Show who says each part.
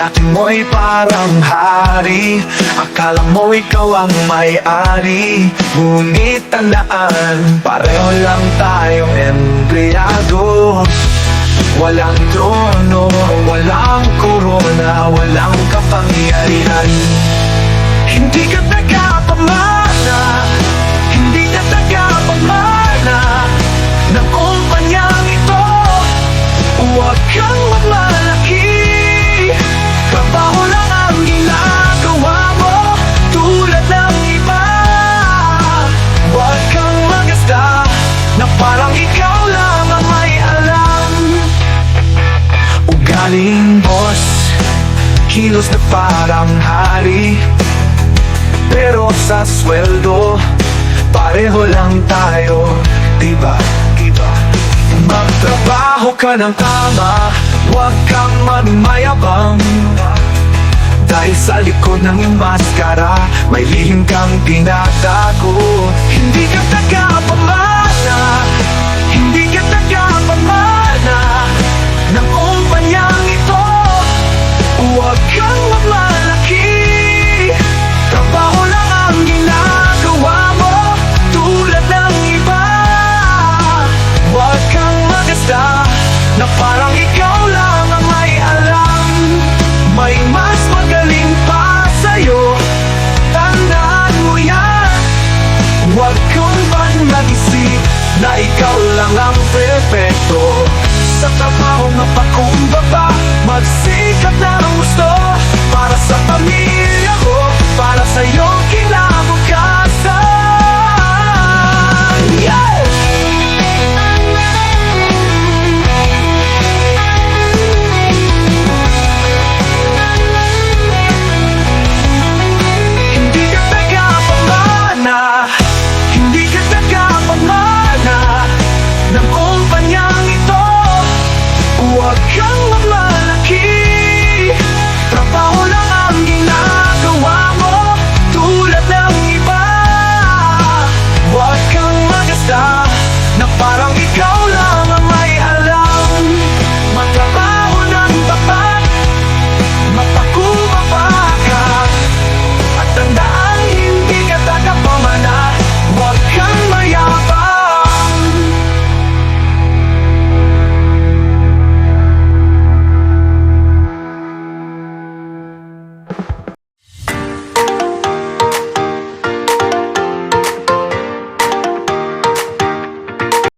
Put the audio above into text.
Speaker 1: Dati mo'y parang hari, akala mo ikaw ang may-ari. Ngunit tandaan, pareho lang tayong empleyado. Walang trono, walang korona, walang kapangyarihan. Hindi ka tagapamana, hindi ka tagapamana ng kumpanyang ito. Huwag kang magmalaki, trabaho lang ang ginagawa mo, tulad ng iba. Huwag kang magasta na parang ikaw lang ang may alam. Ugaling boss, kilos na parang hari, pero sa sweldo, pareho lang tayo, diba? Magtrabaho ka ng tama, huwag kang magmayabang. Dahil sa likod ng iyong maskara, may lihim kang tinatago. Hindi ka tagapamana,